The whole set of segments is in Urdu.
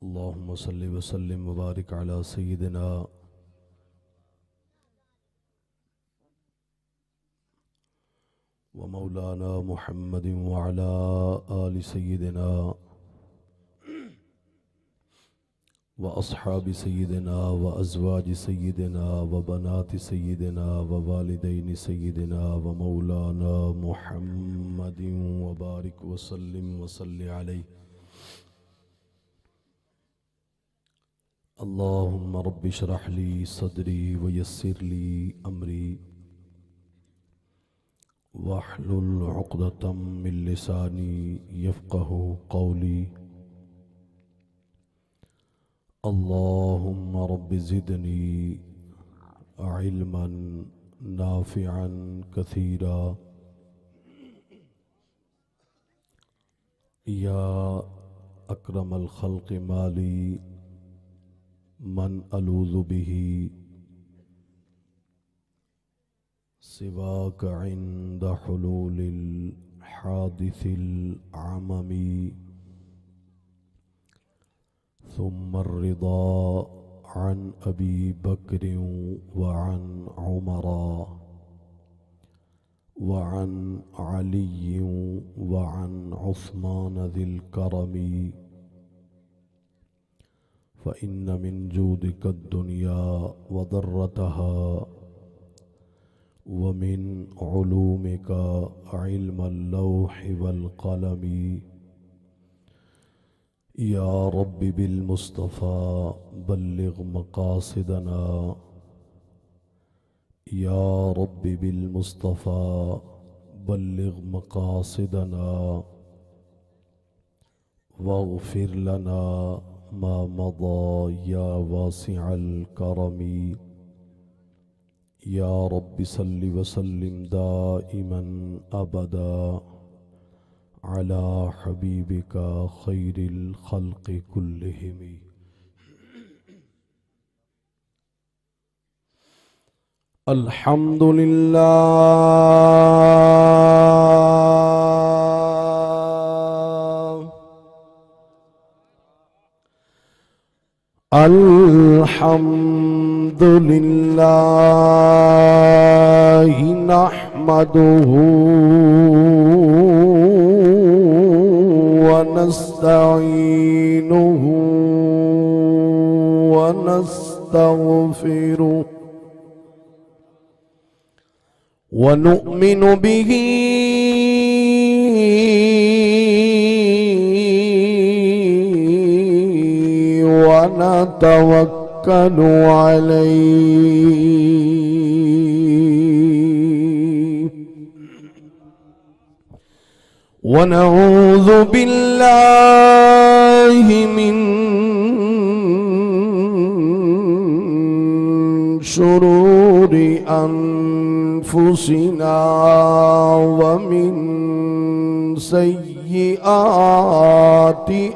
اللهم صل وسلم وبارك على سيدنا ومولانا محمد وعلى آل سيدنا وأصحاب سيدنا وأزواج سيدنا وبنات سيدنا ووالدين سيدنا ومولانا محمد وبارك وسلم وصل عليه. اللهم رب اشرح لي صدري ويسر لي أمري واحلل عقدة من لساني يفقه قولي. اللهم رب زدني علما نافعا كثيرا يا أكرم الخلق مالي من ألوذ به سواك عند حلول الحادث العممي. ثم الرضا عن أبي بكر وعن عمر وعن علي وعن عثمان ذي الكرم. فإن من جودك الدنيا وضرتها ومن علومك علم اللوح والقلم. يا رب بالمصطفى بلغ مقاصدنا. يا رب بالمصطفى بلغ مقاصدنا واغفر لنا ما مضى يا واسع الكرم. يا رب صل وسلم دائما أبدا على حبيبك خير الخلق كلهم. الحمد لله الحمد لله نحمده ونستعينه ونستغفره ونؤمن به ونتوكل عليه ونعوذ بالله من شرور أنفسنا ومن سيئات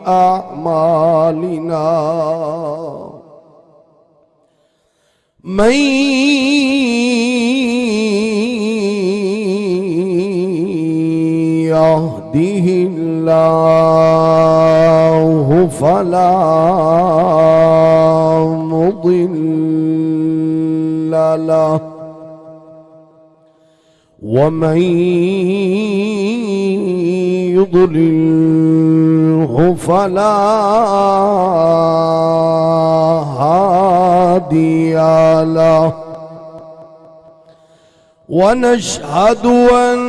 أعمالنا. من يهده الله فلا مضل له ومن يضلله فلا هادي له. ونشهد أن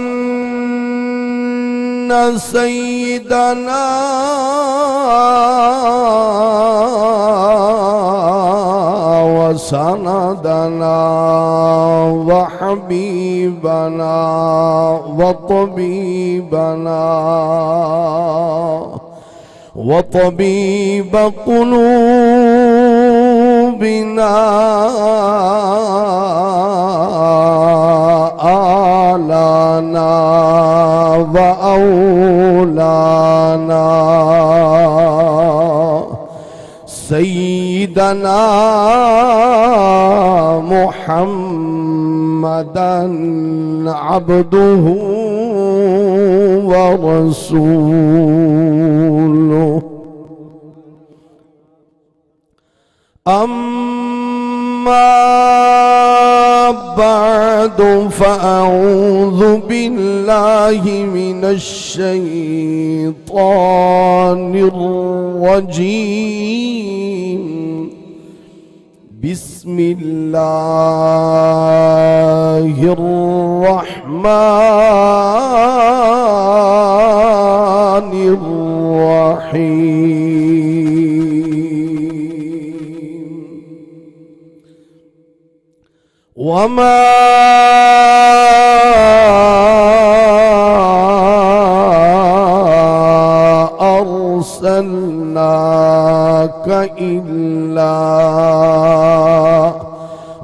سيدنا وسندنا وحبيبنا وطبيب قلوبنا آلانا وأولانا سيدنا محمدا عبده ورسوله أما بعد فأعوذ بالله من الشيطان الرجيم بسم الله الرحمن الرحيم وما أرسلناك إلا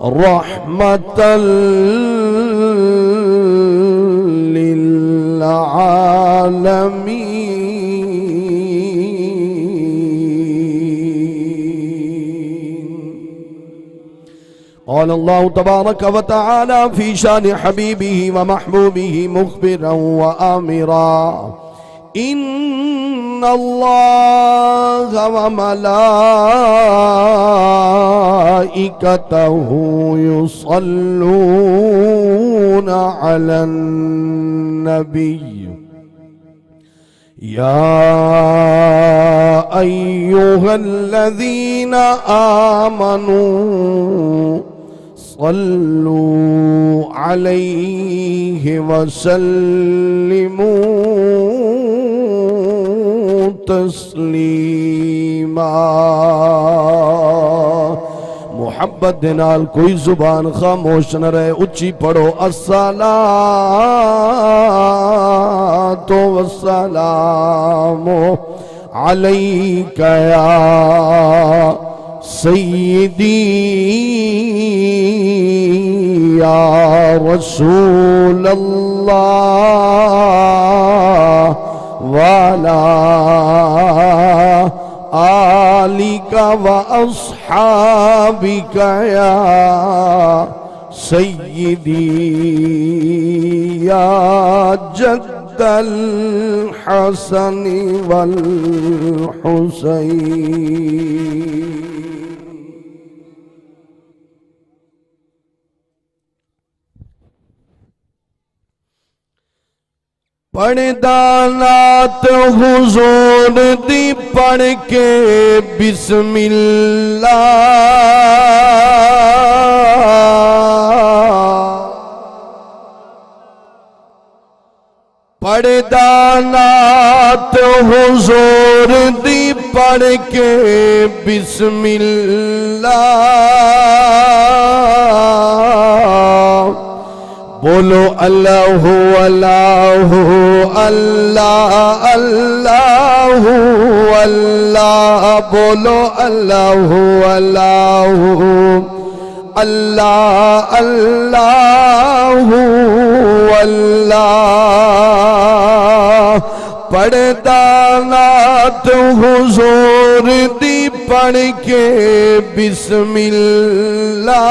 رحمة للعالمين. قال الله تبارك وتعالى في شان حبيبه ومحبوبه مخبرا وآمرا إن الله وملائكته يصلون على النبي يا أيها الذين آمنوا صلوا عليه وسلموا تسلیما. محبت دے نال کوئی زبان خاموش نہ رہے، اچھی پڑھو الصلاۃ والسلام علیک یا سیدی یا رسول اللہ وعلا آلک و اصحابک یا سیدی یا جد الحسن والحسین. پڑھدا نعت حضور دی پڑھ کے بسم اللہ، پڑھدا نعت حضور دی پڑھ کے بسم اللہ، بولو اللہ اللہ اللہ اللہ اللہ، بولو اللہ اللہ اللہ اللہ اللہ. پڑھدا نعت حضور دی پڑھ کے بسم اللہ،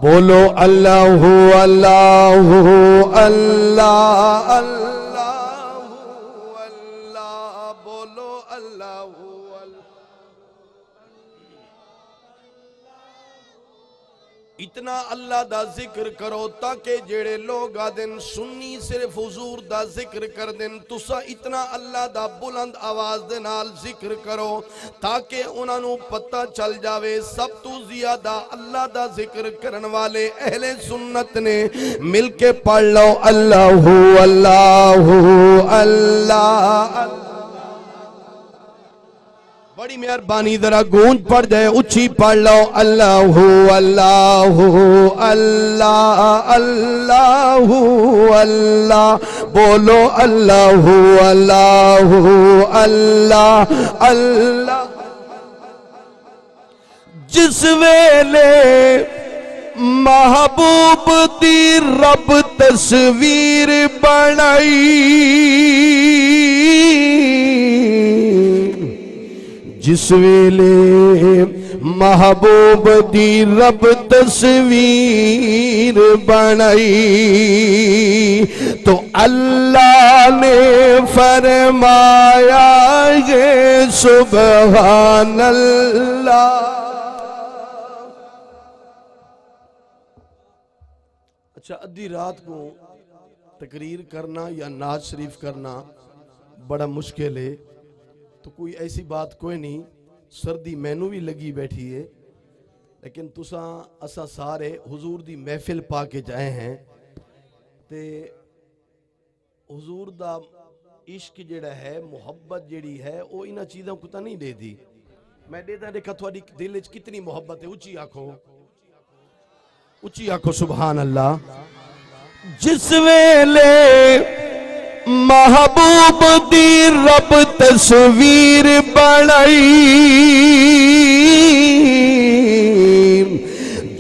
بولو اللہ اللہ اللہ اللہ اللہ، بولو اللہ اتنا اللہ دا ذکر کرو تاکہ جڑے لوگ آدن سنی صرف حضور دا ذکر کر دن، تسا اتنا اللہ دا بلند آواز دے نال ذکر کرو تاکہ انہاں نو پتہ چل جاوے سب تو زیادہ اللہ دا ذکر کرن والے اہل سنت نے. مل کے پڑھ لو اللہ اللہ اللہ. بڑی مہربانی ذرا گونج پڑھ جائے، اچھی پڑھ لو اللہ اللہ اللہ اللہ اللہ، بولو اللہ اللہ اللہ اللہ. جس ویلے محبوب دی رب تصویر بنائی، جس ویلے محبوب دی رب تصویر بنائی تو اللہ نے فرمایا یہ سبحان اللہ۔ اچھا ادھی رات کو تقریر کرنا یا نعت شریف کرنا بڑا مشکل ہے، تو کوئی ایسی بات کوئی نہیں، سردی مینوں بھی لگی بیٹھی ہے، لیکن اسا سارے حضور دی محفل پا کے جائے ہیں تے حضور دا عشق جڑا ہے، محبت جڑی ہے وہ انہاں چیزوں کو تا نہیں دے دی۔ میں دیتا دیکھا تھوڑی دل وچ کتنی محبت ہے، اونچی آنکھو سبحان اللہ۔ جس ویلے محبوب دی رب تصویر بنائی،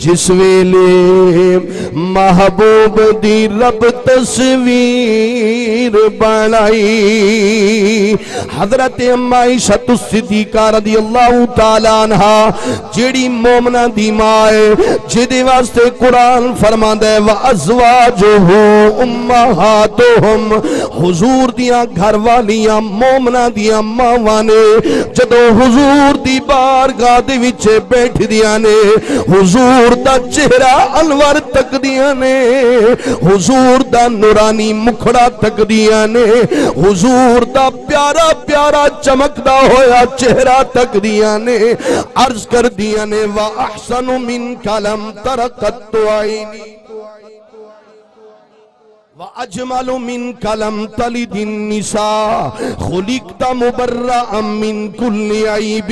جس ویلے محبوب دی رب تصویر بنائی، حضرت عائشہ صدیقہ رضی اللہ تعالیٰ عنہ جیڑی مومنہ دی ماں ہے، جدے واسطے قرآن فرماندا ہے وَأَزْوَاجُهُ أُمَّهَاتُهُمْ، حضور دیاں گھر والیاں مومنہ دیاں ماواں نے جدو حضور دی بارگاہ دے وچ بیٹھ دیاں نے، حضور دا چہرہ انور تک دیاں نے، حضور دا نورانی مکھڑا تک دیاں نے، حضور دا پیارا پیارا چمکدا ہویا چہرہ تک دیاں نے، عرض کر دیاں نے وَأَحْسَنُ مِنْكَ لَمْ تَرَ قَطُّ عَيْنِي وَأَجْمَلُ مِنْكَ لَمْ تَلِدِ النِّسَاءُ خُلِقْتَ مُبَرَّأً مِنْ كُلِّ عَيْبٍ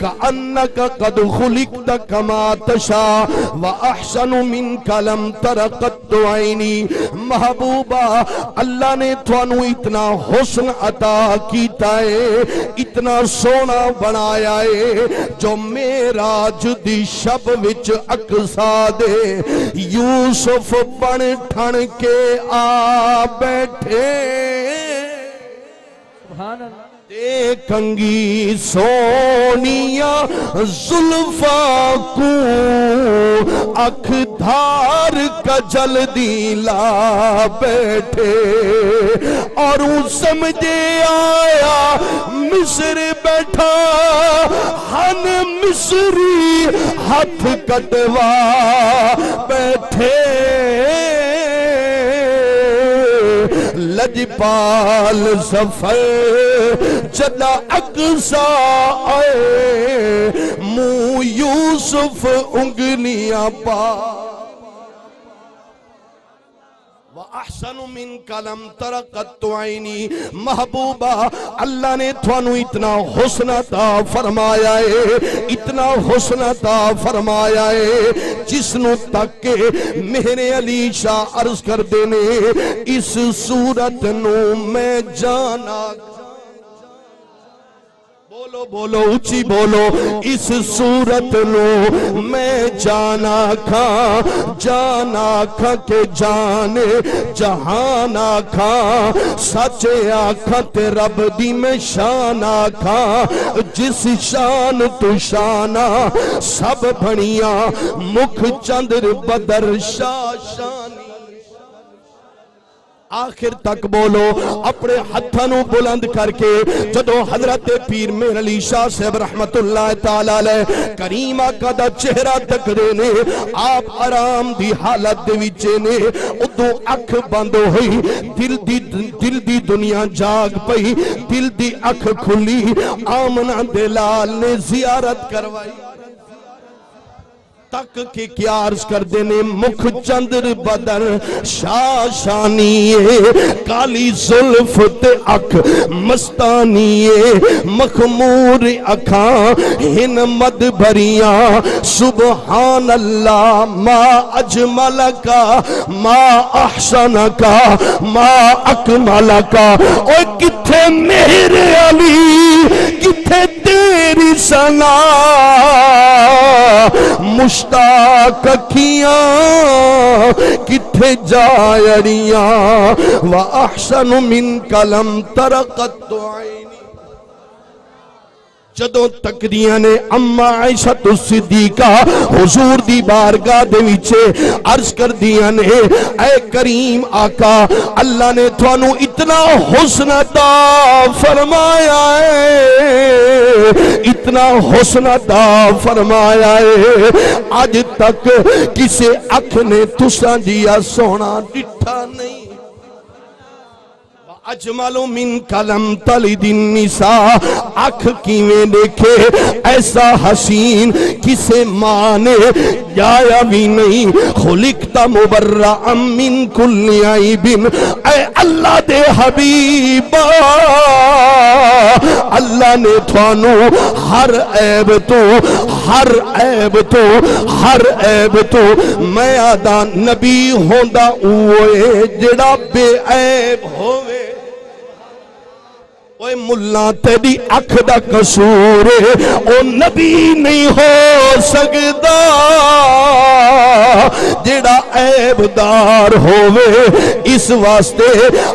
كَأَنَّكَ قَدْ خُلِقْتَ كَمَا تَشَاءُ وَأَحْسَنُ مِنْكَ لَمْ تَرَ قَطُّ عَيْنِي۔ محبوبہ اللہ نے تھانو اتنا حسن عطا کیتا ہے، اتنا سونا بنایا ہے، جو معراج دی شب وچ اقصا دے یوسف بن ٹھن کے آ بیٹھے، سبحان اللہ، تے کنگی سونیاں زلفاں کو اکھ دھار کجل دی لا بیٹھے، اور سمجھے آیا مصر بیٹھا ہن مصری ہاتھ کٹوا بیٹھے، لجپال سفر جدا اقصا آئے، منہ یوسف انگلیاں پا، وَأَحْسَنُ مِنْكَ لَمْ تَرَ قَطُّ عَيْنِي۔ محبوبہ اللہ نے تھانو اتنا حسن عطا فرمایا ہے، اتنا حسن عطا فرمایا ہے، جس نو تک کہ میرے علی شاہ عرض کر دینے اس صورت نو میں جانا، بولو بولو اچھی بولو، اس صورت نو میں جانا کھا کے جانے جہان آکھاں، سچ آکھاں تے رب دی میں شان آکھاں، جس شان تو شانہ سب بھنیاں مکھ چندر بدر شاہ شانی، آخر تک بولو اپنے ہتھانو بلند کر کے، جدو حضرت پیر میر علی شاہ صاحب رحمت اللہ تعالیٰ علیہ کریم آقا دا چہرہ تک دینے، آپ آرام دی حالت دے وچے نے، ادو اکھ بند ہوئی، دل دی دنیا جاگ پئی، دل دی اکھ کھلی، آمنہ دلال نے زیارت کروائی، تک کے کیا عرض کر دینے مکھ چندر بدر شاشانی کالی ظلف تے اکھ مستانی مخمور اکھاں ہن مد بھریاں سبحان اللہ ما اجمل کا ما احسن کا ما اکمل کا، اوہ کتھے میرے علی کتھے تیری ثنا مشتاق کیاں کتھے جائڑیاں وَأَحْسَنُ مِنْكَ لَمْ تَرَ قَطُّ عَيْنِي۔ جدوں تکدیاں نے اما عائشہ صدیقہ حضور دی بارگاہ دے وچ عرض کر دیاں نے اے کریم آقا اللہ نے تھانو اتنا حسن عطا فرمایا ہے اتنا حسن عطا فرمایا ہے اج تک کسے اکھ نے تساں جیا سونا ڈٹھا نہیں اجمل من کلم تلد النساء آنکھ کیویں دیکھے ایسا حسین کسے ماں نے جایا بھی نہیں خلقت مبرأ من کل عیب اے اللہ دے حبیبا اللہ نے تھانو ہر عیب تو میں آدھا نبی ہوندا اوے جڑا بے عیب ہووے اوے ملا تیری اکھ دا قصور او نبی نہیں ہو سکدا جڑا عیب دار ہووے اس واسطے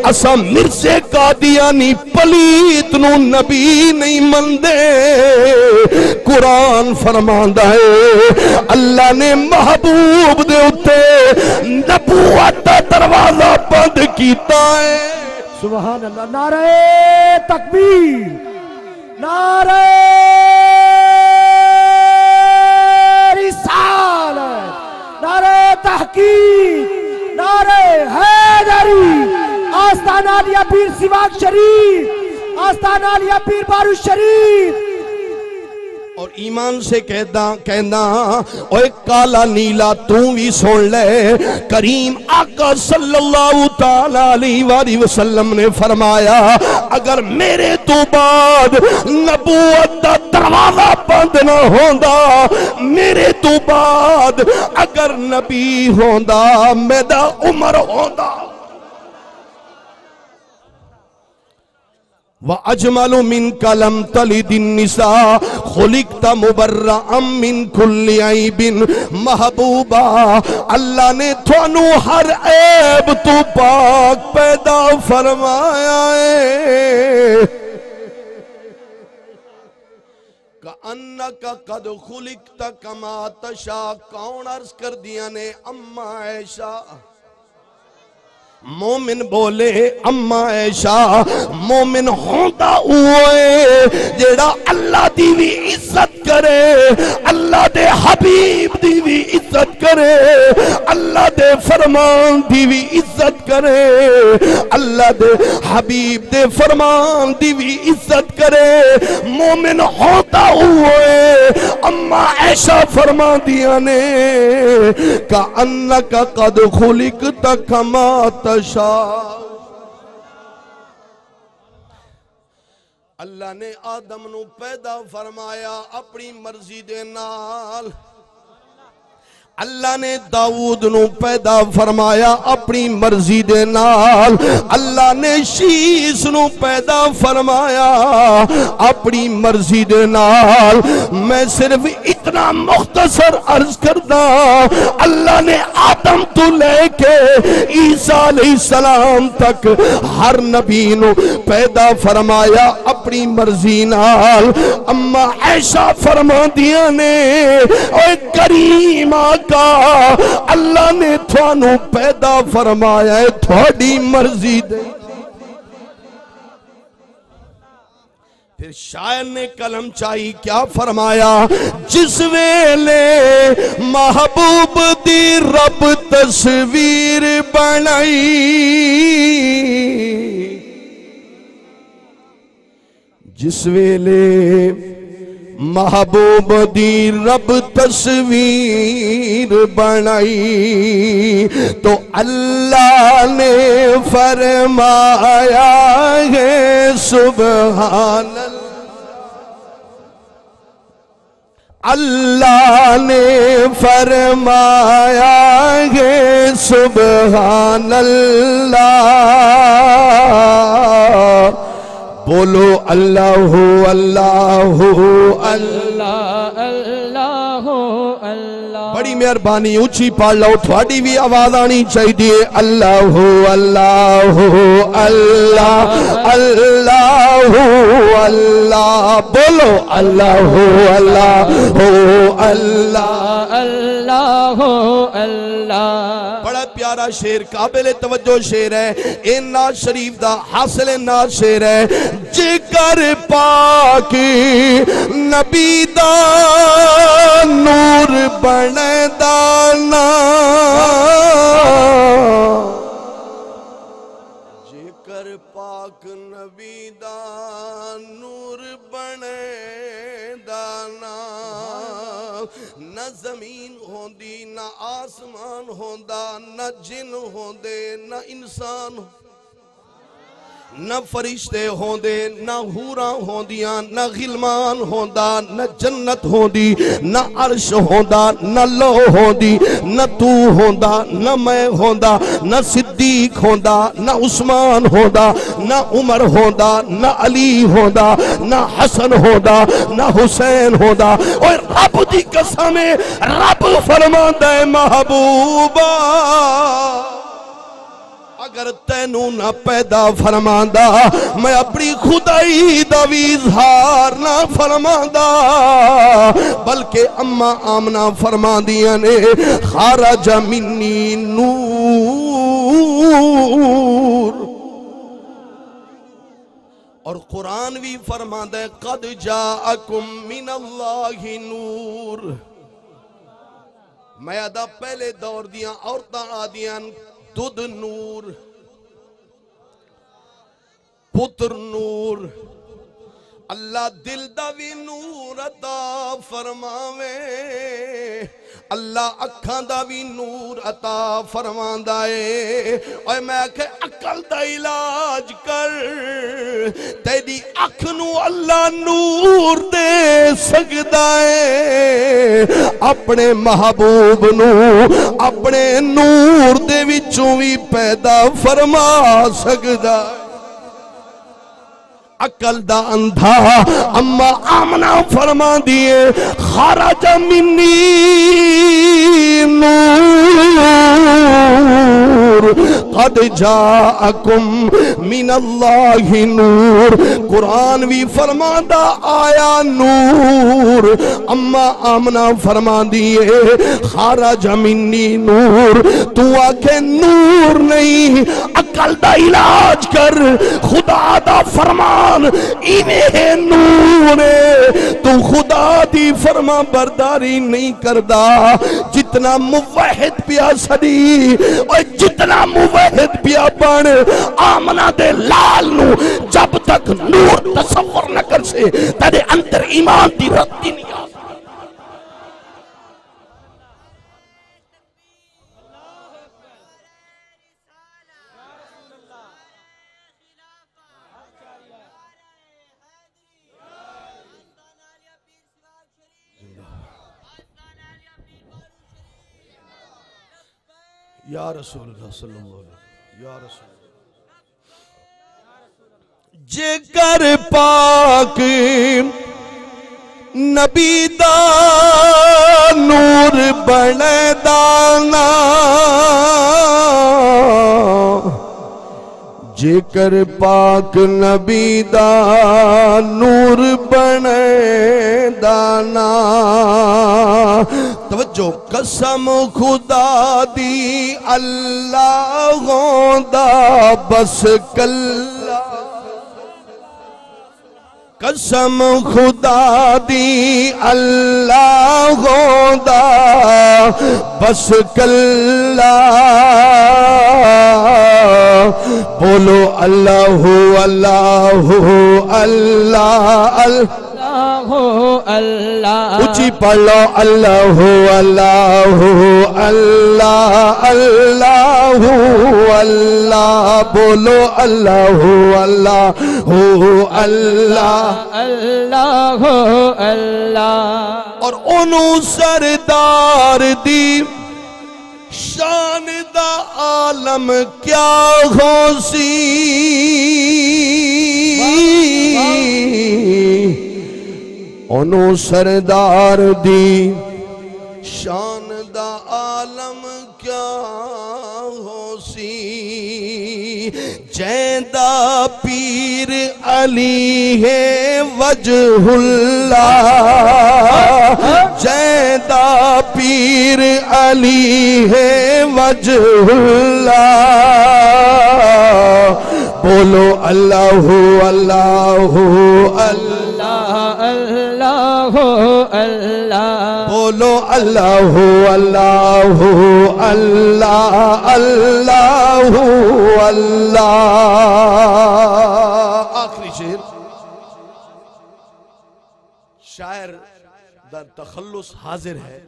اسا مرزے قادیانی پلیت نو نبی نہیں مندے قرآن فرماندا ہے اللہ نے محبوب دے اتے نبوت دا دروازہ بند کیتا ہے سبحان اللہ نعرہ تکبیر نعرہ رسالت نعرہ تحقیق نعرہ حیدری آستانہ علیہ پیر سواک شریف آستانہ علیہ پیر بارو شریف اور ایمان سے کہنا اوے کالا نیلا تو بھی سن لے کریم آقا صلی اللہ تعالی علیہ وآلہ وسلم نے فرمایا اگر میرے تو بعد نبوت دا دروازہ بند نہ ہوندا میرے تو بعد اگر نبی ہوندا میرا عمر ہوندا وَأَجْمَلُ مِنْكَ لَمْ تَلِدِ النِّسَاء خُلِقْتَ مُبَرَّأً مِنْ كُلِّ عَيْبٍ محبوبہ اللہ نے تھانو ہر عیب تو پاک پیدا فرمایا ہے کَأَنَّكَ قَدْ خُلِقْتَ كَمَا تَشَاءُ کون عرض کر دیا نے اما عائشہ مومن بولے اما عائشہ مومن ہوندا ہوئے جیڑا اللہ دی بھی عزت کرے اللہ دے حبیب دی بھی عزت کرے اللہ دے فرمان دی بھی عزت کرے اللہ دے حبیب دے فرمان دی بھی عزت کرے مومن ہوتا ہوئے اما عائشہ فرما دیا نے کَأَنَّكَ قَدْ خُلِقْتَ كَمَا تَشَاءُ اللہ نے آدم نو پیدا فرمایا اپنی مرضی دے نال اللہ نے داؤد نو پیدا فرمایا اپنی مرضی دے نال اللہ نے شیس نو پیدا فرمایا اپنی مرضی دے نال میں صرف اتنا مختصر عرض کردا اللہ نے آدم تو لے کے عیسیٰ علیہ السلام تک ہر نبی نو پیدا فرمایا اپنی مرضی نال اما عائشہ فرما دیا نے اے کریم کا اللہ نے تھانو پیدا فرمایا ہے تھوڑی مرضی دے پھر شاعر نے کلم چاہی کیا فرمایا جس ویلے محبوب دی رب تصویر بنائی جس ویلے محبوب دی رب تصویر بنائی تو اللہ نے فرمایا ہے سبحان اللہ نے فرمایا ہے سبحان اللہ بولو اللہ اللہ اللہ اللہ اللہ اللہ بڑی مہربانی اونچی پڑھ لو تھوڑی بھی آواز آنی چاہیے اللہ اللہ اللہ اللہ اللہ بولو اللہ اللہ اللہ اللہ اللہ بڑا پیارا شیر قابل توجہ شیر ہے اے ناز شریف دا حاصل ناز شیر ہے جگر پاک نبی دا نور بنے دانا جگر پاک نبی دا نور بنے دانا نہ زمین ہوندی نہ آسمان ہوندا نہ جن ہوندے نہ انسان نہ فرشتے ہوندے نہ حوراں ہوندیاں نہ غلمان ہوندا نہ جنت ہوندی نہ عرش ہوندا نہ لو ہوندی نہ تو ہوندا نہ میں ہوندا نہ صدیق ہوندا نہ عثمان ہوندا نہ عمر ہوندا نہ علی ہوندا نہ حسن ہوندا نہ حسین ہوندا اور رب دی قسم رب فرماندا ہے محبوبا اگر تینوں نہ پیدا فرماندا میں اپنی خدائی دا بھی اظہار نہ فرماندا بلکہ اما آمنہ فرماندیاں نے خارج منی نور اور قرآن بھی فرماندا ہے قد جاءکم من اللہ نور میں ادا پہلے دور دیاں عورتاں آدیاں دودھ نور پتر نور اللہ دل دا بھی نور عطا فرماوے اللہ اکھاں دا بھی نور عطا فرماندا ہے اور میں کہ عقل دا علاج کر تیری اکھ نو اللہ نور دے سکدا ہے اپنے محبوب نو اپنے نور دے وچوں بھی پیدا فرما سکدا ہے عقل دا اندھا اما آمنہ فرما دیئے خارج منی نور قد جاءکم من اللہ نور قرآن بھی فرما دا آیا نور اما آمنہ فرما دیئے خارج منی نور تو آکے نور نہیں عقل دا علاج کر خدا دا فرمان ایویں نور تو خدا دی فرما برداری نہیں کردا جتنا موحد پیا سڑی اور جتنا موحد پیا بن آمنہ دے لال نو جب تک نور تصور نہ کر سے تیرے اندر ایمان دی رتی نہیں آ یا رسول اللہ صلی اللہ علیہ وسلم یا رسول اللہ جگر پاک نبی دا نور بنے دانا جگر پاک نبی دا نور بنے دانا توجہ قسم خدا دی اللہ ہوندا بس کلا قسم خدا دی اللہ ہوندا بس کلا بولو اللہ اللہ اللہ اللہ اچھی پڑھ لو اللہ اللہ اللہ اللہ اللہ بولو اللہ اللہ اللہ اللہ اللہ اور انہوں سردار دی شان دا عالم کیا ہو سی انہوں سردار دی شان دا عالم کیا ہو سی جیندہ پیر علی ہے وجہ اللہ جیندہ پیر علی ہے وجہ اللہ بولو اللہ اللہ اللہ اللہ اللہ بولو اللہ اللہ اللہ اللہ اللہ آخری شعر شاعر در تخلص حاضر ہے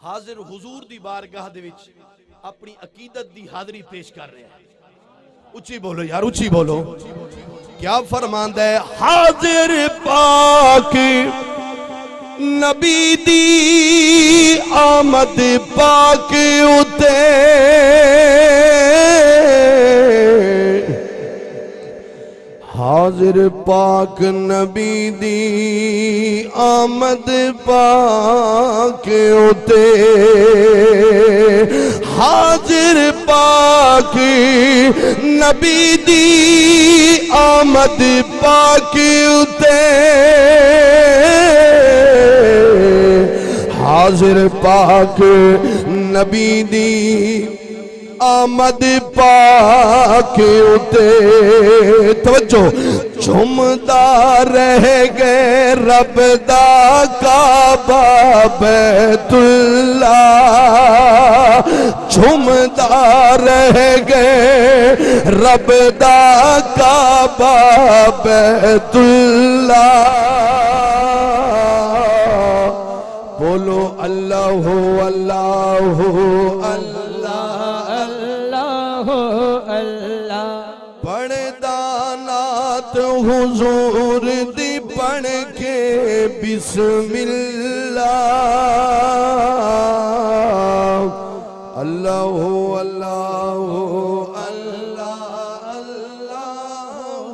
حاضر حضور دی بارگاہ دے وچ اپنی عقیدت دی حاضری پیش کر رہے ہیں اچھی بولو یار اچھی بولو کیا فرماندہ ہے حاضر پاک نبی دی آمد پاک اتے حاضر پاک نبی دی آمد پاک اتے حاضر پاک نبی دی آمد پاک اتے حاضر پاک نبی دی آمد پاک اتے توجہ جھمدا رہ گئے رب دا کعبہ بیت اللہ جھمدا رہ گئے رب دا کعبہ بیت اللہ بولو اللہ اللہ اللہ اللہ پڑھ دانات حضور دی پڑھ کے بسم اللہ اللہ اللہ اللہ اللہ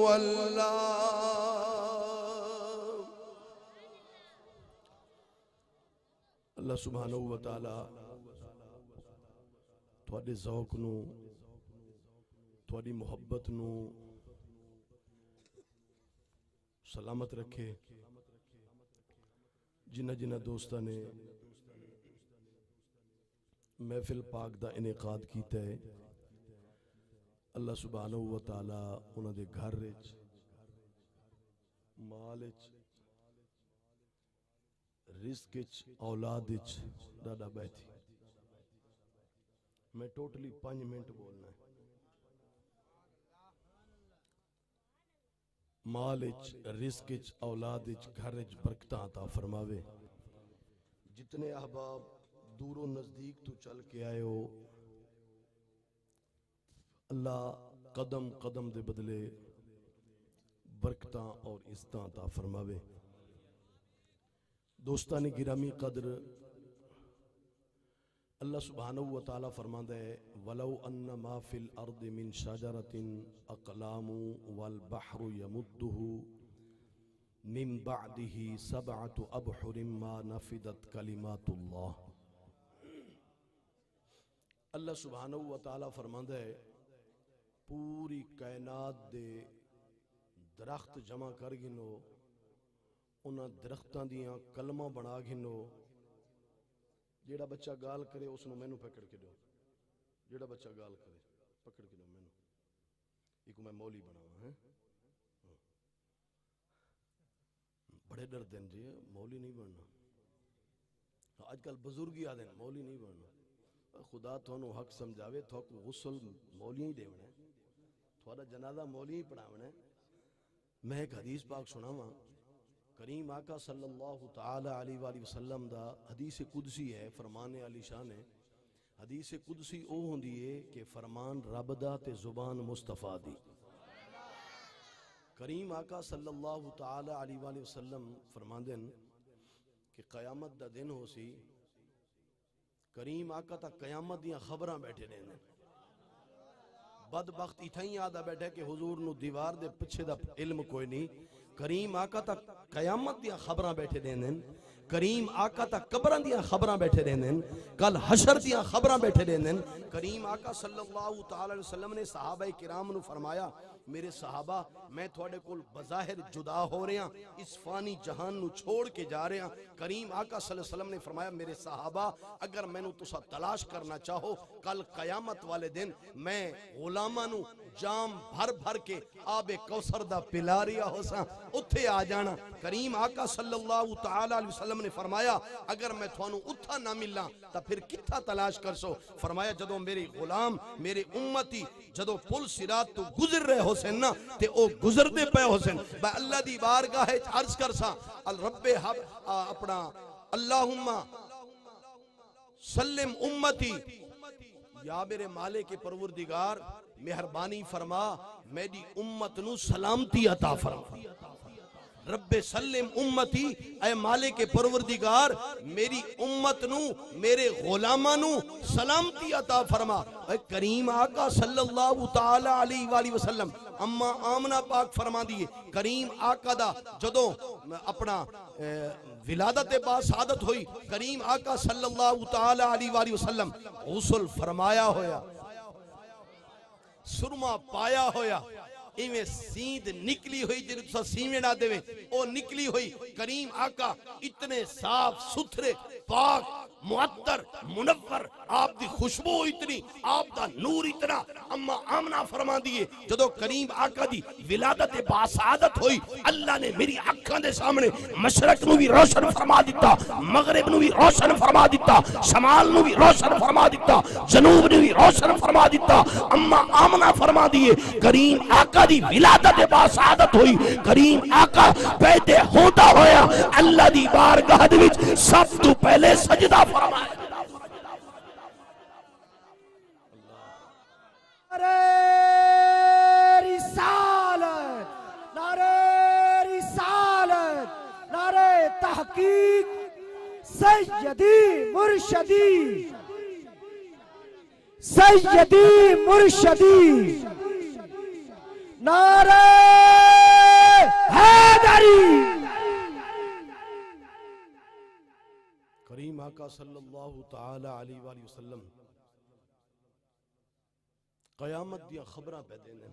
اللہ اللہ سبحانہ وتعالی تھوڑے ذوق نو تھوڑی محبت نو سلامت رکھے جنہ جنہ دوستہ نے محفل پاک دا انعقاد کیتا ہے اللہ سبحانہ وتعالی انہاں دے گھر وچ مال وچ رزق وچ اولاد وچ ڈاڈا بیٹھی میں ٹوٹلی 5 منٹ بولنا ہے مال وچ رزق وچ اولاد وچ گھر وچ برکتاں عطا فرماوے جتنے احباب دور و نزدیک تو چل کے آئے ہو اللہ قدم قدم دے بدلے برکتاں اور عزتاں عطا فرماوے دوستان گرامی قدر اللہ سبحانہ وتعالی فرماتا ہے وَلَوْ أَنَّ مَا فِي الْأَرْضِ مِنْ شَجَرَةٍ أَقْلَامٌ وَالْبَحْرُ يَمُدُّهُ مِنْ بَعْدِهِ 7 أَبْحُرٍ مَا نَفِدَتْ كَلِمَاتُ اللَّهِ اللہ سبحانہ وتعالی فرماتا ہے پوری کائنات دے درخت جمع کر گنو انہاں درختاں دیاں کلمہ بنا گنو جیڑا بچہ گال کرے اس نو مینوں پکڑ کے دو جیڑا بچہ گال کرے پکڑ کے دو مینوں ایک میں مولی بناواں ہیں بڑے ڈر دین جی مولی نہیں بننا آج کل بزرگی آدھیں مولی نہیں بننا خدا تھانو حق سمجھاوے تھوک غسل مولی ہی دیونا ہے تھوڑا جنازہ مولی ہی پڑھاونا ہے میں ایک حدیث پاک سناواں کریم آقا صلی اللہ تعالی علیہ وآلہ وسلم دا حدیث قدسی ہے فرمان علی شان ہے حدیث قدسی او ہوندی ہے کہ فرمان رب دا تے زبان مصطفیٰ دی کریم آقا صلی اللہ تعالی علیہ وآلہ وسلم فرمان دن کہ قیامت دا دن ہو سی کریم آقا تا قیامت دیاں خبراں بیٹھے رہے ہیں بدبخت اتھائیں آدھا بیٹھے کہ حضور نو دیوار دے پچھے دا علم کوئی نہیں کریم آقا تک قیامت دیا خبراں بیٹھے دیندن، کریم آقا تک قبراں دیا خبراں بیٹھے دیندن، کل حشر دیا خبراں بیٹھے دیندن۔ کریم آقا صلی اللہ تعالی علیہ وسلم نے صحابہ کرام نو فرمایا میرے صحابہ میں تھوڑے کول بظاہر جدا ہو رہے ہیں، اس فانی جہان نو چھوڑ کے جا رہے ہیں۔ کریم آقا صلی اللہ علیہ وسلم نے فرمایا میرے صحابہ اگر میں نو تسا تلاش کرنا چاہو کل قیامت والے دن میں غلاماں نو جام بھر بھر کے آب کوثر دا پلا رہا ہو سا اتھے آ جانا۔ کریم آقا صلی اللہ تعالی علیہ وسلم نے فرمایا اگر میں تھانو اتھا نہ ملا تا پھر کتھا تلاش کر سو؟ فرمایا جدو میری غلام میرے امتی جدو پل صراط تو گزر رہے حسین نا تے او گزر دے پہ حسین با اللہ دی بارگاہ عرض کر سا الرب اپنا اللہم سلم امتی یا میرے مالک پروردگار مہربانی فرما میری امت نو سلامتی عطا فرما۔ رب سلم امتی اے مالک پروردگار میری امت نو میرے غلاماں نو سلامتی عطا فرما۔ اے کریم آقا صلی اللہ تعالی علیہ وآلہ وسلم اما آمنہ پاک فرما دیئے کریم آقا دا جدو اپنا ولادت با سعادت ہوئی کریم آقا صلی اللہ تعالی علیہ وآلہ وسلم غسل فرمایا ہویا سرما پایا ہویا ایویں سیند نکلی ہوئی جنہوں تسا سیویں نہ دے او نکلی ہوئی کریم آقا اتنے صاف ستھرے پاک معطر منور آپ دی خوشبو اتنی آپ دا نور اتنا اما آمنہ فرما دیئے جدو کریم آقا دی ولادت باسعادت ہوئی اللہ نے میری آنکھاں دے سامنے مشرق نو بھی روشن فرما دیتا مغرب نو بھی روشن فرما دیتا شمال نو بھی روشن فرما دیتا جنوب نو بھی روشن فرما دیتا اما آمنہ فرما دیئے کریم آقا دی ولادت باسعادت ہوئی کریم آقا پیدے ہوتا ہویا اللہ دی بارگاہ دے وچ سب تو پہلے سجدہ فرمائے۔ نعرہ رسالت، نعرہ رسالت، نعرہ تحقیق، سیدی مرشدی، سیدی مرشدی، نعرہ حیدری۔ کریم آقا صلی اللہ تعالی علیہ وآلہ وسلم قیامت دیا خبرہ پہ دینے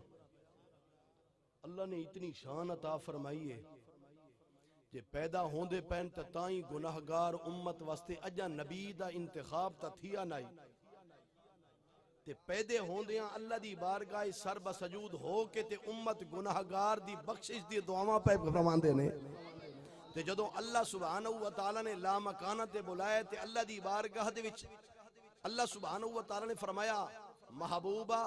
اللہ نے اتنی شان عطا فرمائی ہے جے پیدا ہوندے پہن تائیں گناہگار امت واسطے اجا نبی دا انتخاب تا تھیا نائی تے پیدے ہوندیاں اللہ دی بارگاہ سر بسجود ہو کے تے امت گناہگار دی بخشش دی دعاواں پہ فرمان دینے تے جدو اللہ سبحانہ وتعالی نے لا مکانہ تے بلائے تے اللہ دی بارگاہ دے وچ اللہ سبحانہ وتعالی نے فرمایا محبوبہ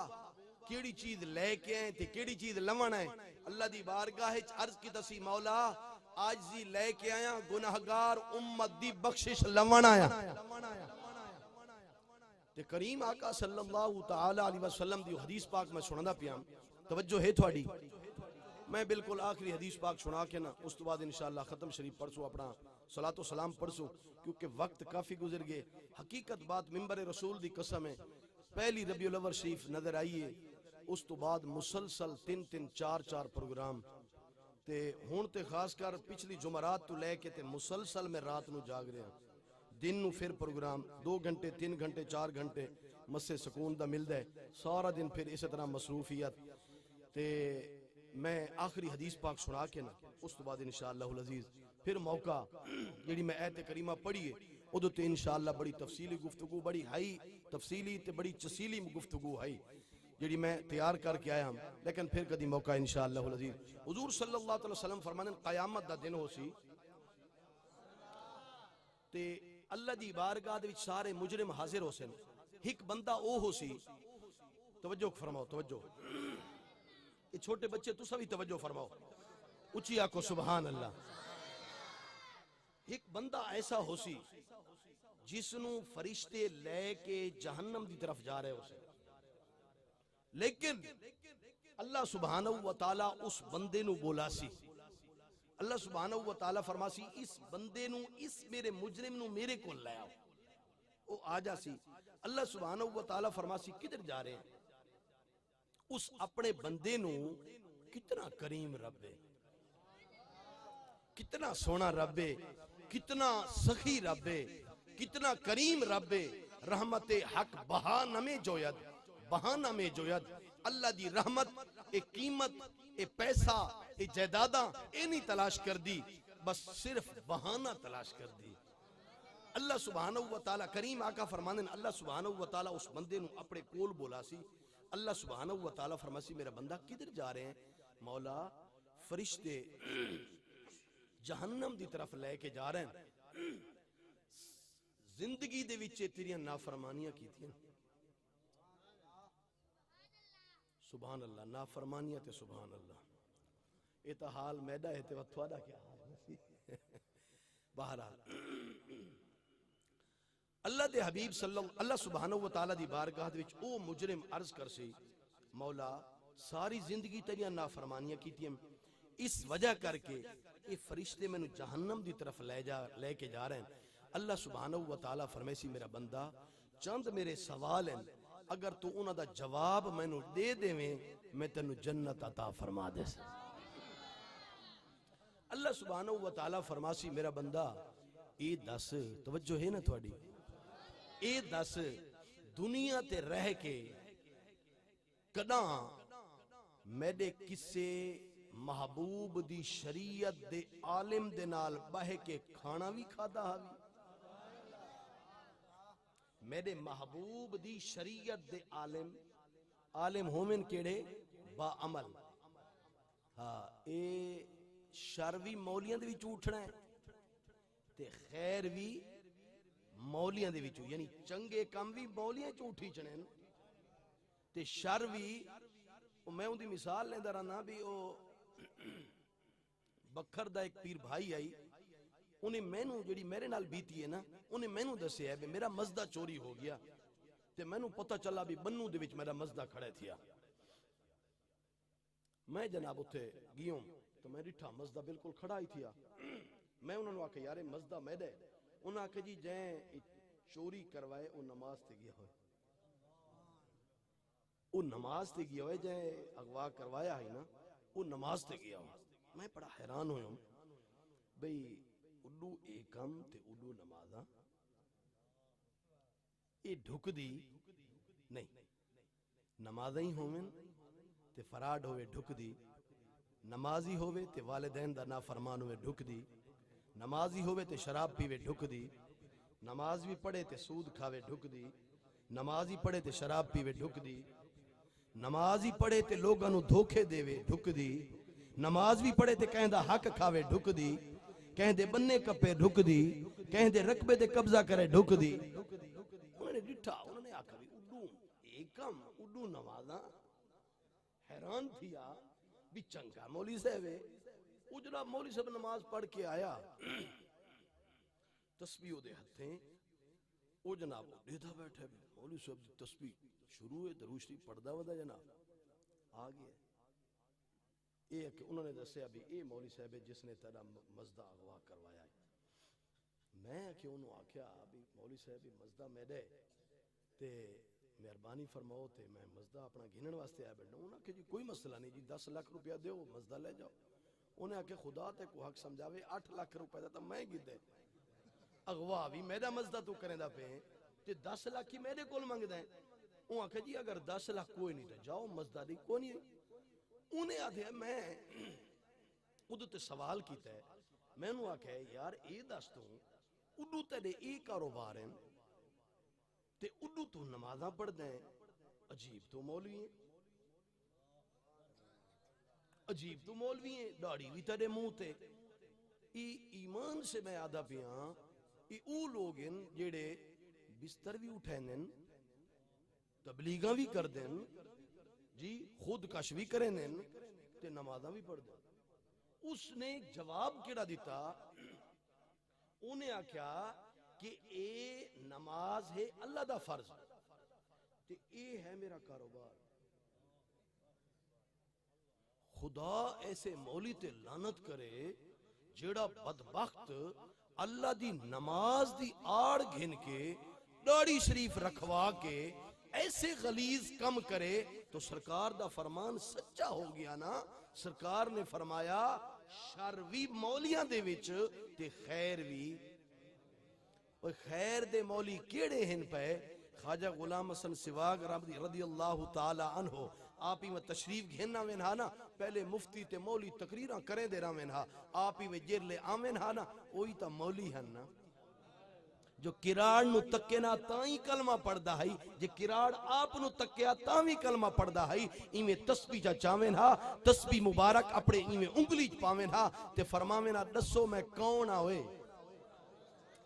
کیڑی چیز لے کے آئیں تے کیڑی چیز لمن ہے اللہ دی بارگاہ عرض کی تسی مولا آجزی لے کے آیا گناہگار امت دی بخشش لمن آیا تے کریم آقا صلی اللہ تعالی علیہ وسلم دی حدیث پاک میں سننا پیام توجہ ہے تھوڑی میں بالکل آخری حدیث پاک سنا کے نا اس تو بعد انشاءاللہ ختم شریف پڑھسو اپنا صلاۃ و سلام پڑھسو کیونکہ وقت کافی گزر گئے حقیقت بات منبر رسول دی قسم ہے پہلی ربیع الاول شریف نظر آئیے اس تو بعد مسلسل 3-4 پروگرام تے ہون تے خاص کر پچھلی جمعرات تو لے کے تے مسلسل میں رات نو جاگ رہے ہیں دن نو پھر پروگرام 2 گھنٹے 3 گھنٹے 4 گھنٹے مسے سکون دا مل دے سارا دن پھر اس طرح مصروفیت تے میں آخری حدیث پاک سنا کے نا اس تو بعد انشاءاللہ العزیز پھر موقع جیڑی میں ایت کریمہ پڑھیے ادھو تے انشاءاللہ بڑی تفصیلی گفتگو بڑی ہائی تفصیلی تے بڑی چسیلی گفتگو ہائی جیڑی میں تیار کر کے آیا ہم لیکن پھر کدی موقع انشاءاللہ العزیز حضور صلی اللہ علیہ وسلم فرمانے قیامت دا دن ہو سی تے اللہ دی بارگاہ دے وچ سارے مجرم حاضر ہو سن ایک بندہ او ہو سی توجہ فرماؤ توجہ یہ چھوٹے بچے تو سبھی توجہ فرماؤ اچھی آکو سبحان اللہ ایک بندہ ایسا ہو سی جس نو فرشتے لے کے جہنم دی طرف جا رہے ہو سی لیکن اللہ سبحانہ وتعالی اس بندے نو بولا سی اللہ سبحانہ وتعالی فرما سی اس بندے نو اس میرے مجرم نو میرے کو لے آؤ وہ آ جا سی اللہ سبحانہ وتعالی فرما سی کدھر جا رہے ہیں اس اپنے بندے نو کتنا کریم رب ہے کتنا سونا رب ہے، کتنا سخی رب ہے، کتنا کریم رب ہے. رحمت حق بہانہ میں جوید، بہانہ میں جوید. اللہ دی رحمت اے قیمت اے پیسہ اے جائیداداں اے نہیں تلاش کر دی، بس صرف بہانہ تلاش کر دی. اللہ سبحانہ و تعالی کریم آقا فرمانے اللہ سبحانہ و تعالی اس بندے نو اپنے کول بولا سی. اللہ سبحانہ و تعالی فرماسی میرا بندہ کدھر جا رہے ہیں؟ مولا فرشتے جہنم دی طرف لے کے جا رہے ہیں. زندگی دے وچے تیریاں نافرمانیاں کیتیاں. سبحان اللہ، نافرمانیاں تے سبحان اللہ. یہ تا حال میڈا ہے تے تھوڑا کیا حال. بہرحال اللہ دے حبیب اللہ سبحانہ و تعالی دی بارگاہ دے وچ او مجرم عرض کر سی مولا ساری زندگی تیریاں نافرمانیاں کیتیاں، اس وجہ کر کے یہ فرشتے میں جہنم دی طرف لے کے جا رہے ہیں. اللہ سبحانہ و تعالی فرمائے سی میرا بندہ چند میرے سوال ہیں، اگر تو انہاں دا جواب میں نو دے دے میں تینو جنت عطا فرما دے. اللہ سبحانہ و تعالی فرماسی میرا بندہ اے دس، توجہ ہے نا تھوڑی، اے دس دنیا تے رہ کے کداں میرے کسے محبوب دی شریعت دے عالم دے نال بہ کے کھانا بھی کھادا ہاوی؟ میرے محبوب دی شریعت دے عالم ہومن کیڑے با عمل. ہاں اے شر بھی مولیاں دے وچ اٹھنا ہے تے خیر بھی مولیاں دے وچ، یعنی چنگے کام بھی مولیاں چ اٹھی چنے تے شر بھی. میں ان دی مثال لیندا رہنا بھی او بکھر دا ایک پیر بھائی آئی، انہیں مینوں جڑی میرے نال بیتی ہے نا انہیں مینوں دسے ہے میرا مزدہ چوری ہو گیا تے مینوں پتہ چلا بھی بنو دے وچ میرا مزدہ کھڑے تھیا. میں جناب اتھے گیوں تو میں ڈٹھا مزدہ بالکل کھڑا ہی تھیا. میں انہوں نے آکے یارے مزدہ میرے، انہوں نے آکے جی جائیں چوری کروائے وہ نماز تے گیا ہوئے، وہ نماز تے گیا ہوئے، جائیں اغوا کروایا ہے نا وہ نماز تے گیا ہوئے. میں بڑا حیران ہوئے ہوں بھئی اڈو ایکم تے اڈو نمازاں یہ ڈھک دی نہیں، نمازیں ہی ہوئے تے فراڈ ہوئے ڈھک دی، نمازی ہوئے تے والدین دا نافرمان ہوئے ڈھک دی، نمازی ہوئے تے شراب پیوے ڈھک دی، نماز بھی پڑھے تے سود کھاوے ڈھک دی، نمازی پڑھے تے شراب پیوے ڈھک دی، نمازی پڑھے تے لوگاں نو دھوکے دیوے ڈھک دی، نماز بھی پڑھے تے کہیں دا حق کھاوے ڈھک دی، کہیں دے بننے کپے ڈھک دی، کہیں دے رقبے دے قبضہ کرے ڈھک دی. انہوں نے ڈٹھا، انہوں نے آکھا بھی اڈو ایکم اڈو نمازاں. حیران تھیا بھی چنگا مولی صاحب ہے. وہ جناب مولی صاحب نماز پڑھ کے آیا، تسبیح دے ہتھیں وہ جناب دیدھا بیٹھے بھی مولی صاحب دی تسبیح شروع ہے درود شریف پڑھدا ودا جناب آ گیا. یہ کہ انہوں نے دسیا بھی اے مولی صاحب ہے جس نے تیرا مزدہ اغوا کروایا ہے. میں کہ انہوں آکھیا بھی مولی صاحب مزدہ میرے تے مہربانی فرماؤ تے میں مزدہ اپنا گھنن واسطے آیا بیٹھنا. انہوں نے کہ جی کوئی مسئلہ نہیں جی 10 لاکھ روپیہ دیو مزدہ لے جاؤ. انہیں آکھے خدا تے کو حق سمجھاوے 8 لاکھ روپیہ دا تا میں گی دے اغوا بھی میرا مزدہ تو کریں دا پہ تے 10 لاکھ ہی میرے کول منگ دیں. انہوں آکھے جی اگر 10 لاکھ کوئی نہیں دے جاؤ مزدہ دی کوئی نہیں. انہیں آدھے میں ادھو تے سوال کیتا ہے. میں انہوں آکھے یار اے دستوں اڈو تیرے اے کاروبار ہیں تے اڈو تو نمازاں پڑھ دیں، عجیب تو مولوی ہیں، عجیب تو مولوی ہیں، داڑھی بھی تیرے منہ تے. ایمان سے میں آدھا پیاں ای او لوگ ہیں جیڑے بستر بھی اٹھائیں تبلیغاں بھی کر دیں جی خود کش بھی کریں تے نمازاں بھی پڑھ دیں. اس نے جواب کیڑا دیتا، انہیں آکھیا کہ اے نماز ہے اللہ دا فرض تے اے ہے میرا کاروبار. خدا ایسے مولی تے لعنت کرے جیڑا بدبخت اللہ دی نماز دی آڑ گھن کے داڑھی شریف رکھوا کے ایسے غلیظ کم کرے. تو سرکار دا فرمان سچا ہو گیا نا. سرکار نے فرمایا شر بھی مولیاں دے وچ تے خیر بھی. اوہ خیر دے مولی کیڑے ہن پے؟ خواجہ غلام حسن سواگ رضی اللہ تعالی عنہ آپ ہی میں تشریف گھننا وینہا نا، پہلے مفتی تے مولی تقریرہ کریں دے رہا وینہا، آپ ہی میں جیر لے آمین ہا نا، وہی تا مولی ہن نا. جو کراڑ نو تکے نا تائیں کلمہ پڑھدا ہے، جو کراڑ آپ نو تکیا تائیں کلمہ پڑھدا ہے. ایمیں تسبیح جا چاوین ہا، تسبیح مبارک اپنے ایمیں انگلی پاوین ہا تے فرماوین ہا دسو میں کون آوے.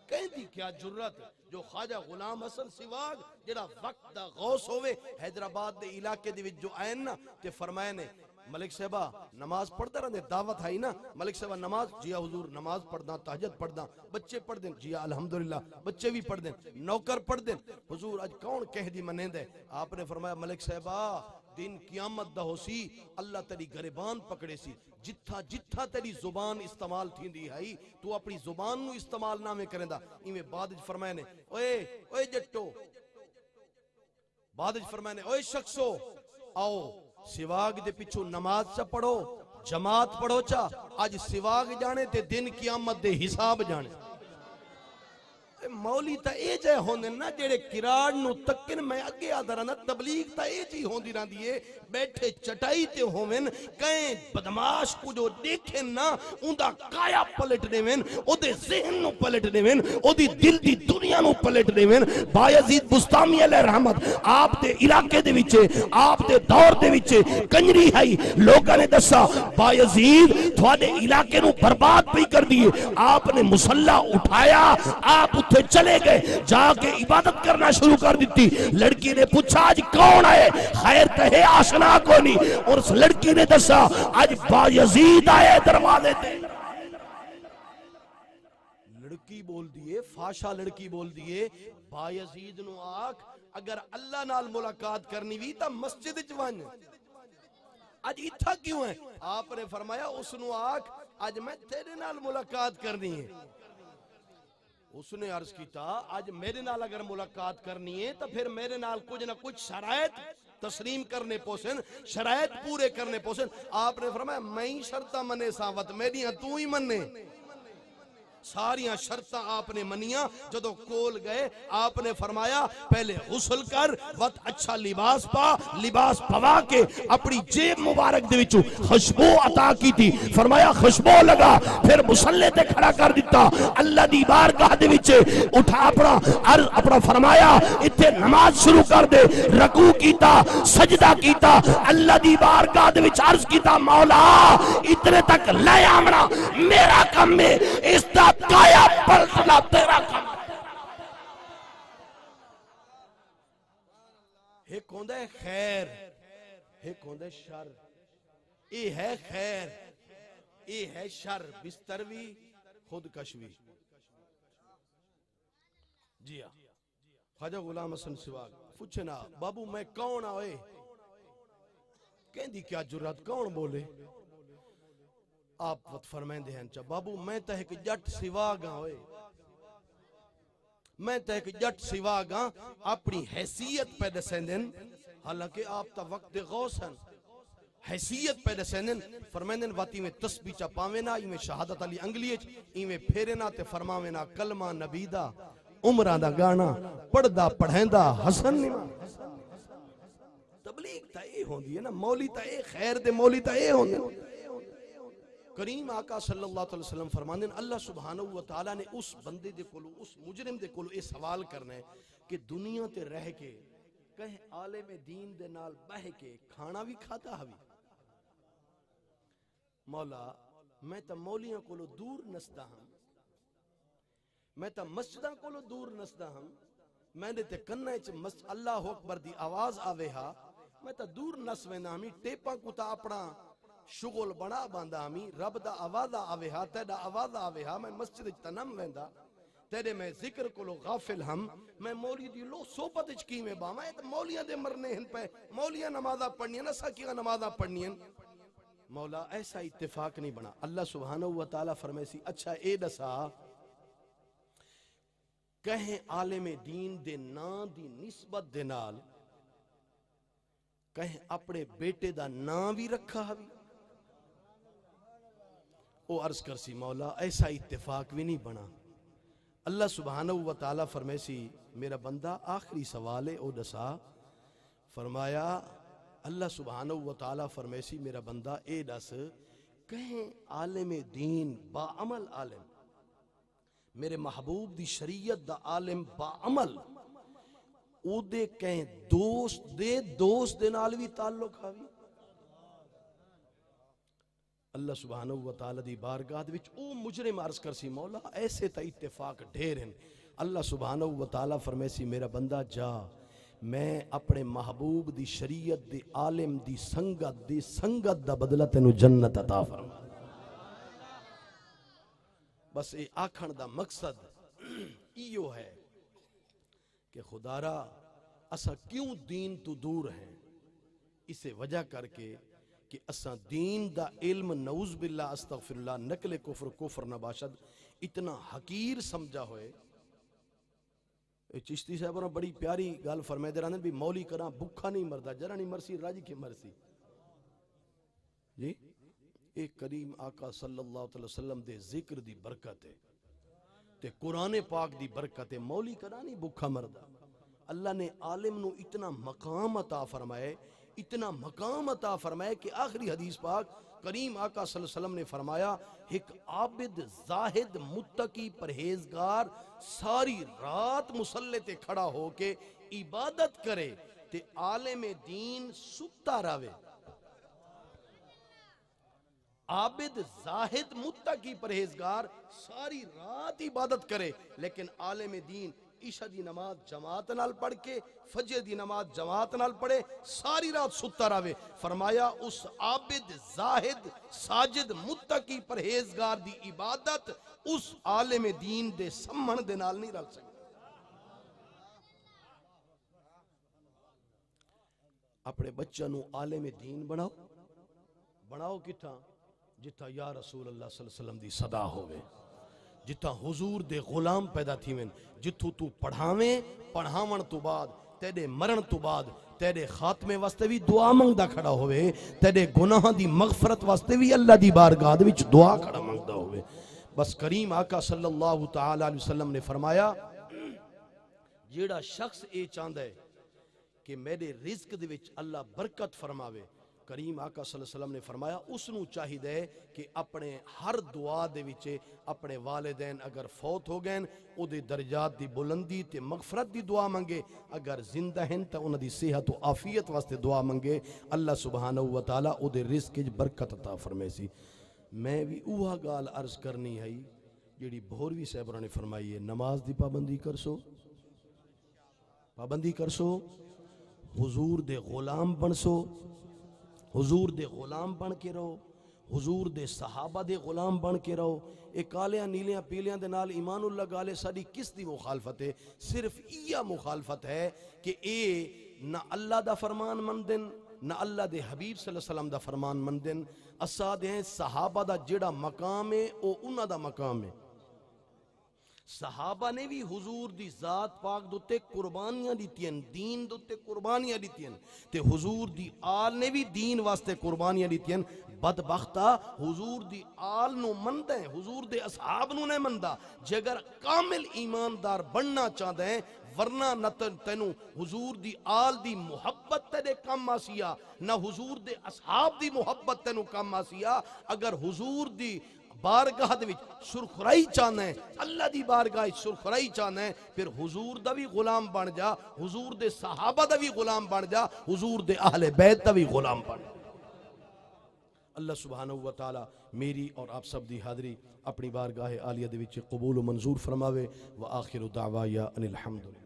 کہیں دی کیا جرت جو خواجہ غلام حسن سواگ جڑا وقت دا غوث ہوئے حیدرآباد دے علاقے دے وچ جو آئین نا تے فرمائے نے ملک صاحبہ نماز پڑھتا رہنے دعوت ہے نا. ملک صاحبہ نماز جیا حضور نماز پڑھنا تہجد پڑھنا، بچے پڑھ دیں جیا الحمدللہ بچے بھی پڑھ دیں، نوکر پڑھ دیں. حضور آج کون کہہ دی منیں دے؟ آپ نے فرمایا ملک صاحبہ دن قیامت دا ہو سی اللہ تیری گریبان پکڑے سی، جتھا جتھا تیری زبان استعمال تھی دی ہے تو اپنی زبان نو استعمال نہ میں کریں دا. ایمیں بعد فرمائے نے اوے جٹو، بعد فرمائے نے اوے شخصو آؤ سواگ دے پچھو نماز چا پڑھو، جماعت پڑھو چا. آج سواگ جانے تے دن قیامت دے حساب جانے. مولی تا اے جائے ہوندے نا جیڑے کراڑ نو تکن میں اگے آدھا رہنا تبلیغ تا اے جی ہوندی رہا دیئے بیٹھے چٹائی تے ہومن کہیں بدماش کو جو دیکھیں نا اندہ کایا پلٹ دیوین او دے ذہن نو پلٹ دیوین او دی دل دی دنیا نو پلٹ دیوین. بایزید بستامی علیہ رحمت آپ دے علاقے دے وچے آپ دے دور دے وچے کنجری ہے لوگاں نے دسا بایزید تھوڑے علاقے نو برباد پہ کر دیئے. آپ نے مسلح اٹھایا آپ اتھے چلے گئے جا کے عبادت کرنا شروع کر دیتی. لڑکی نے پوچھا آج کون آئے؟ خیر تہے آشنا کو نہیں. اور اس لڑکی نے دسا آج بایزید آئے دروازے تے. لڑکی بول دیئے فاشا لڑکی بول دیئے بایزید نو آکھ اگر اللہ نال ملاقات کرنی بھی تا مسجد جوان آج اتھا کیوں ہے؟ آپ نے فرمایا اس نو آکھ آج میں تیرے نال ملاقات کرنی ہے. اس نے عرض کیتا آج میرے نال اگر ملاقات کرنی ہے تو پھر میرے نال کچھ نہ کچھ شرائط تسلیم کرنے پوسن، شرائط پورے کرنے پوسن. آپ نے فرمایا میں ہی شرطہ منے ساوت میڈیاں تو ہی منے. ساریاں شرطہ آپ نے منیاں. جدو کول گئے آپ نے فرمایا پہلے غسل کر وقت اچھا لباس پا، لباس پوا کے اپنی جیب مبارک دے وچوں خوشبو عطا کی تھی. فرمایا خوشبو لگا پھر مسلح تے کھڑا کر دیتا. اللہ دی بارگاہ دے وچے اٹھا اپنا فرمایا اتھے نماز شروع کر دے. رکوع کیتا، سجدہ کیتا، اللہ دی بارگاہ دے وچ عرض کیتا مولا اتنے تک لے آمنا میرا کم میں اس دا کایا پلٹنا تیرا کام. ایک ہوندہ ہے خیر، ایک ہوندہ ہے شر. اے ہے خیر، اے ہے شر. بستروی خودکشوی. جی ہاں خواجہ غلام حسن سواگ پوچھے نا بابو میں کون آئے؟ کہیں دی کیا جرات کون بولے؟ آپ وقت فرمائیں دے ہیں بابو میں تہ ایک جٹ سواگاں ہوئے، میں تہ ایک جٹ سواگاں اپنی حیثیت پیدا سیندن. حالانکہ آپ تا وقت غوث ہیں حیثیت پیدا سیندن. فرمائیں دن واتی میں تسبیح چا پاوینا میں شہادت علی انگلیج میں پھیرنا تے فرماوینا کلمہ نبیدہ عمرہ دا گانا پڑھدا پڑھیندہ حسن نمان. تبلیغ تا اے ہوندی ہے نا مولی تا اے خیر دے مولی تا اے ہوندی. کریم آقا صلی اللہ علیہ وسلم فرماندن اللہ سبحانہ وتعالی نے اس بندے دے کولو اس مجرم دے کولو اے سوال کرنا ہے کہ دنیا تے رہ کے کہیں عالم دین دے نال بہ کے کھانا بھی کھاتا ہوئی. مولا میں تا مولیاں کولو دور نستا ہم، میں تا مسجداں کولو دور نستا ہم. میں نے تے کنہ اللہ اکبر دی آواز آوے ہا میں تا دور نس وینا ہمیں ٹیپاں کو تا اپنا شغل بنا باندھا ہمیں. رب دا آوازہ آوے ہا تیڑا آوازہ آوے ہا میں مسجد تنم ویندا تیرے میں ذکر کولو غافل ہم. میں مولی دی لو صحبت چکی میں با میں مولیاں دے مرنے ہن پہ مولیاں نمازہ پڑھنی ہیں نا ساکیاں نمازہ پڑھنی ہیں. مولا ایسا اتفاق نہیں بنا. اللہ سبحانہ وتعالی فرمائے سی اچھا اے دسا کہیں عالم دین دے نام دی نسبت دے نال کہیں اپنے بیٹے دا نام بھی رکھا ہوئی. او عرض کر سی مولا ایسا اتفاق بھی نہیں بنا. اللہ سبحانہ و تعالیٰ فرمائے سی میرا بندہ آخری سوال ہے او دسا. فرمایا اللہ سبحانہ و تعالیٰ فرمائے سی میرا بندہ اے دس کہیں عالم دین با عمل عالم میرے محبوب دی شریعت دا عالم با عمل او دے کہیں دوست دے نال بھی تعلق آوی. اللہ سبحانہ و تعالی دی بارگاہ وچ او مجرم عرض کر سی مولا ایسے تا اتفاق ڈھیر ہیں. اللہ سبحانہ و تعالی فرمائے سی میرا بندہ جا میں اپنے محبوب دی شریعت دی عالم دی سنگت دا بدلہ تینو جنت عطا فرما. بس اے آکھن دا مقصد ایو ہے کہ خدا را اسا کیوں دین تو دور ہیں. اسے وجہ کر کے کہ اسا دین دا علم نعوذ باللہ استغفر اللہ نقل کفر نباشد اتنا حقیر سمجھا ہوئے. چشتی صاحب نے بڑی پیاری گال فرمائے دے رہنے بھی مولی کراں بکھا نہیں مردہ جرہ نہیں مرسی راجی کی مرسی. جی ایک کریم آقا صلی اللہ علیہ وسلم دے ذکر دی برکت ہے تے قرآن پاک دی برکت ہے. مولی کراں نہیں بکھا مردہ. اللہ نے عالم نو اتنا مقام عطا فرمائے کہ آخری حدیث پاک کریم آقا صلی اللہ علیہ وسلم نے فرمایا ایک عابد زاہد متقی پرہیزگار ساری رات مصلی تے کھڑا ہو کے عبادت کرے تے عالم دین سکتا راوے. عابد زاہد متقی پرہیزگار ساری رات عبادت کرے لیکن عالم دین عشاء دی نماز جماعت نال پڑھ کے فجر دی نماز جماعت نال پڑھے ساری رات ستا راوے. فرمایا اس عابد زاہد ساجد متقی پرہیزگار دی عبادت اس عالم دین دے سمن دے نال نہیں رل سکتی. اپنے بچہ نو عالم دین بناؤ کتھا جتھا یا رسول اللہ صلی اللہ علیہ وسلم دی صدا ہوئے جتھا حضور دے غلام پیدا تھی میں جتھو تو پڑھاون تو بعد تیرے مرن تو بعد تیرے خاتمے واسطے بھی دعا منگدا کھڑا ہوئے تیرے گناہ دی مغفرت واسطے بھی اللہ دی بارگاہ وچ دعا کھڑا منگدا ہوئے. بس کریم آقا صلی اللہ تعالی علیہ وسلم نے فرمایا جیڑا شخص اے چاہندا ہے کہ میرے رزق دے وچ اللہ برکت فرماوے کریم آقا صلی اللہ علیہ وسلم نے فرمایا اس نو چاہید ہے کہ اپنے ہر دعا دے وچے اپنے والدین اگر فوت ہو گئے او دے درجات دی بلندی تے مغفرت دی دعا منگے اگر زندہ ہیں تا انہاں دی صحت و عافیت واسطے دعا منگے اللہ سبحانہ و تعالی او دے رزق وچ برکت عطا فرمائے سی. میں بھی اوہا گال عرض کرنی ہے جیڑی بہروی صاحب نے فرمائی ہے نماز دی پابندی کرسو حضور دے غلام بنسو حضور دے غلام بن کے رہو حضور دے صحابہ دے غلام بن کے رہو. ایک کالیاں نیلیاں پیلیاں دے نال ایمان اللہ گالے ساری کس دی مخالفت ہے؟ صرف یہ مخالفت ہے کہ اے نہ اللہ دا فرمان مندن نہ اللہ دے حبیب صلی اللہ علیہ وسلم دا فرمان مندن. اساد ہیں صحابہ دا جڑا مقام ہے او انہاں دا مقام ہے. صحابہ نے بھی حضور دی ذات پاک دوتے قربانیاں دیتیاں دین دوتے قربانیاں دیتیاں تے حضور دی آل نے بھی دین واسطے قربانیاں دیتیاں. بدبختہ حضور دی آل نو مندہ ہیں حضور دے اصحاب نو نہیں مندہ جگر کامل ایماندار بننا چاہتے ہیں ورنہ نہ تینو حضور دی آل دی محبت تیرے کم آسیا نہ حضور دے اصحاب دی محبت تینو کم آسیا. اگر حضور دی بارگاہ دے وچ سرخرائی چاہنا ہے اللہ دی بارگاہ سرخرائی چاہنا ہے پھر حضور دا بھی غلام بن جا حضور دے صحابہ دا بھی غلام بن جا حضور دے اہل بیت دا بھی غلام بن جا. اللہ سبحانہ و تعالی میری اور آپ سب دی حاضری اپنی بارگاہ عالیہ دے وچ قبول و منظور فرماوے. وآخر دعوایا ان الحمدللہ.